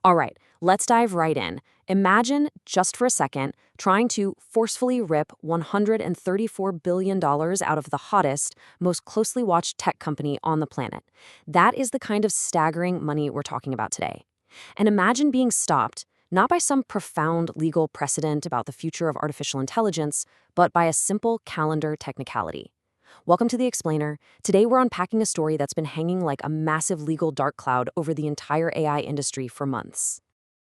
All right, let's dive right in. Imagine, just for a second, trying to forcefully rip $134 billion out of the hottest, most closely watched tech company on the planet. That is the kind of staggering money we're talking about today. And imagine being stopped, not by some profound legal precedent about the future of artificial intelligence, but by a simple calendar technicality. Welcome to The Explainer. Today we're unpacking a story that's been hanging like a massive legal dark cloud over the entire AI industry for months.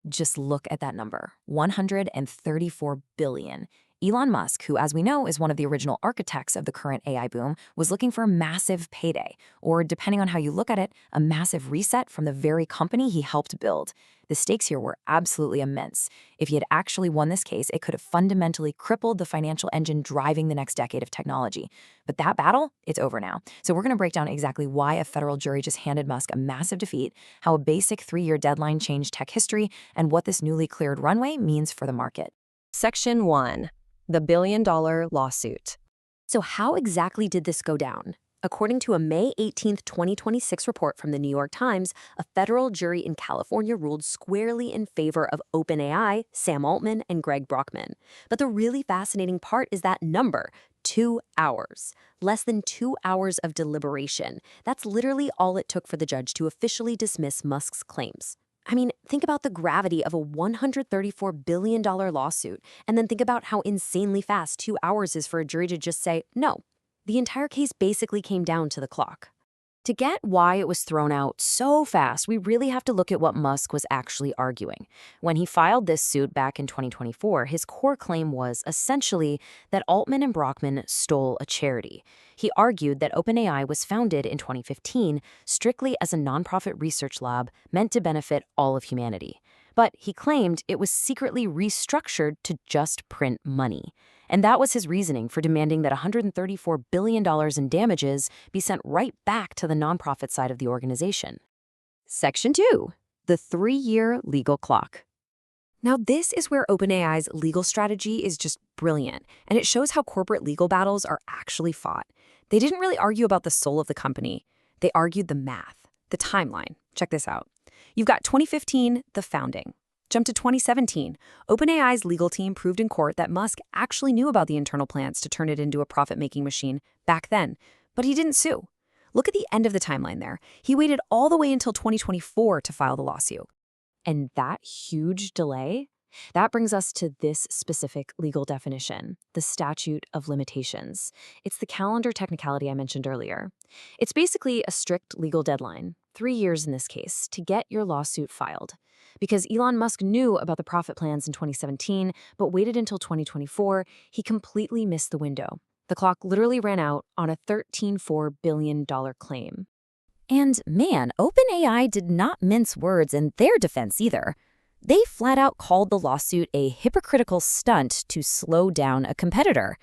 Just look at that number, 134 billion. Elon Musk, who as we know is one of the original architects of the current AI boom, was looking for a massive payday, or depending on how you look at it, a massive reset from the very company he helped build. The stakes here were absolutely immense. If he had actually won this case, it could have fundamentally crippled the financial engine driving the next decade of technology. But that battle, it's over now. So we're going to break down exactly why a federal jury just handed Musk a massive defeat, how a basic 3-year deadline changed tech history, and what this newly cleared runway means for the market. Section 1. The billion-dollar lawsuit. So how exactly did this go down? According to a May 18, 2026 report from the New York Times, a federal jury in California ruled squarely in favor of OpenAI, Sam Altman, and Greg Brockman. But the really fascinating part is that number, 2 hours. Less than 2 hours of deliberation. That's literally all it took for the judge to officially dismiss Musk's claims. I mean, think about the gravity of a $134 billion lawsuit, and then think about how insanely fast 2 hours is for a jury to just say, no. The entire case basically came down to the clock. To get why it was thrown out so fast, we really have to look at what Musk was actually arguing. When he filed this suit back in 2024, his core claim was essentially that Altman and Brockman stole a charity. He argued that OpenAI was founded in 2015 strictly as a nonprofit research lab meant to benefit all of humanity. But he claimed it was secretly restructured to just print money. And that was his reasoning for demanding that $134 billion in damages be sent right back to the nonprofit side of the organization. Section 2. The 3-year legal clock. Now, this is where OpenAI's legal strategy is just brilliant, and it shows how corporate legal battles are actually fought. They didn't really argue about the soul of the company. They argued the math, the timeline. Check this out. You've got 2015, the founding. Jump to 2017. OpenAI's legal team proved in court that Musk actually knew about the internal plans to turn it into a profit-making machine back then, but he didn't sue. Look at the end of the timeline there. He waited all the way until 2024 to file the lawsuit. And that huge delay? That brings us to this specific legal definition, the statute of limitations. It's the calendar technicality I mentioned earlier. It's basically a strict legal deadline, 3 years in this case, to get your lawsuit filed. Because Elon Musk knew about the profit plans in 2017, but waited until 2024, he completely missed the window. The clock literally ran out on a $13.4 billion claim. And man, OpenAI did not mince words in their defense either. They flat out called the lawsuit a hypocritical stunt to slow down a competitor,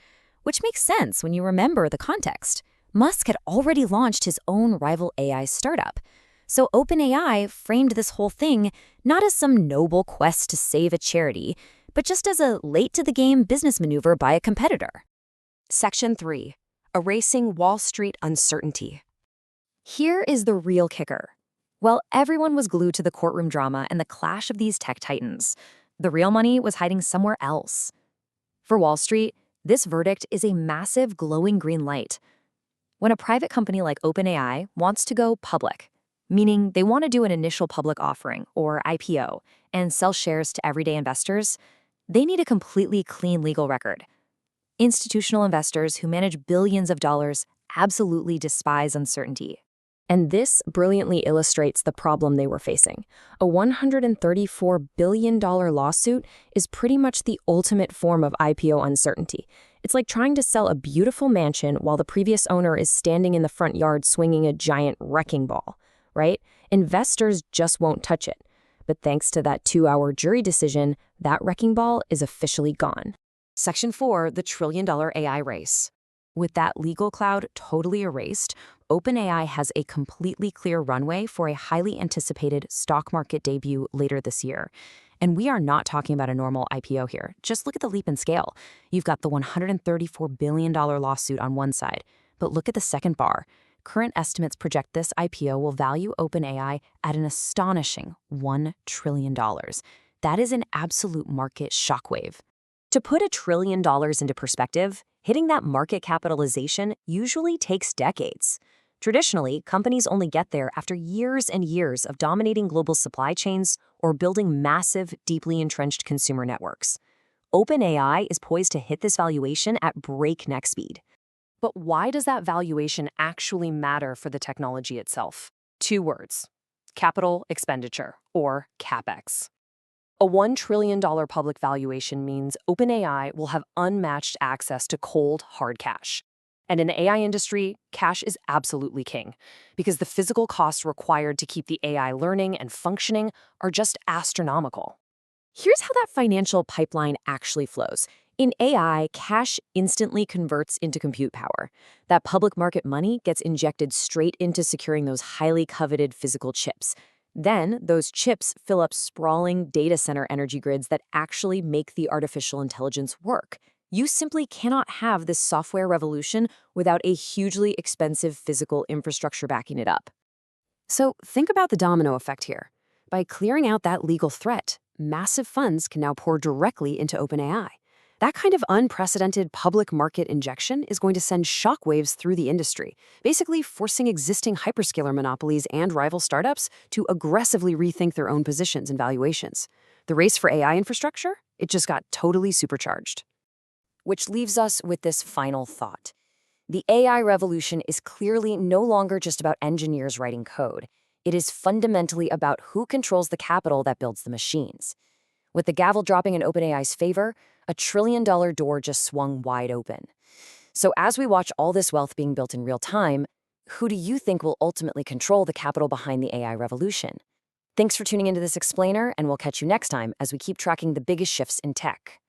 which makes sense when you remember the context. Musk had already launched his own rival AI startup. So OpenAI framed this whole thing not as some noble quest to save a charity, but just as a late-to-the-game business maneuver by a competitor. Section 3. Erasing Wall Street uncertainty. Here is the real kicker. Well, everyone was glued to the courtroom drama and the clash of these tech titans. The real money was hiding somewhere else. For Wall Street, this verdict is a massive glowing green light. When a private company like OpenAI wants to go public, meaning they want to do an initial public offering, or IPO, and sell shares to everyday investors, they need a completely clean legal record. Institutional investors who manage billions of dollars absolutely despise uncertainty. And this brilliantly illustrates the problem they were facing. A $134 billion lawsuit is pretty much the ultimate form of IPO uncertainty. It's like trying to sell a beautiful mansion while the previous owner is standing in the front yard swinging a giant wrecking ball, right? Investors just won't touch it. But thanks to that 2-hour jury decision, that wrecking ball is officially gone. Section 4. The trillion-dollar AI race. With that legal cloud totally erased, OpenAI has a completely clear runway for a highly anticipated stock market debut later this year. And we are not talking about a normal IPO here. Just look at the leap in scale. You've got the $134 billion lawsuit on one side, but look at the second bar. current estimates project this IPO will value OpenAI at an astonishing $1 trillion. That is an absolute market shockwave. To put $1 trillion into perspective, hitting that market capitalization usually takes decades. Traditionally, companies only get there after years and years of dominating global supply chains or building massive, deeply entrenched consumer networks. OpenAI is poised to hit this valuation at breakneck speed. But why does that valuation actually matter for the technology itself? 2 words: capital expenditure, or CapEx. A $1 trillion public valuation means OpenAI will have unmatched access to cold, hard cash. And in the AI industry, cash is absolutely king, because the physical costs required to keep the AI learning and functioning are just astronomical. Here's how that financial pipeline actually flows. In AI, cash instantly converts into compute power. That public market money gets injected straight into securing those highly coveted physical chips. Then, those chips fill up sprawling data center energy grids that actually make the artificial intelligence work. You simply cannot have this software revolution without a hugely expensive physical infrastructure backing it up. So think about the domino effect here. By clearing out that legal threat, massive funds can now pour directly into OpenAI. That kind of unprecedented public market injection is going to send shockwaves through the industry, basically forcing existing hyperscaler monopolies and rival startups to aggressively rethink their own positions and valuations. The race for AI infrastructure, it just got totally supercharged. Which leaves us with this final thought. The AI revolution is clearly no longer just about engineers writing code. It is fundamentally about who controls the capital that builds the machines. With the gavel dropping in OpenAI's favor, $1 trillion door just swung wide open. So as we watch all this wealth being built in real time, who do you think will ultimately control the capital behind the AI revolution? Thanks for tuning into this explainer, and we'll catch you next time as we keep tracking the biggest shifts in tech.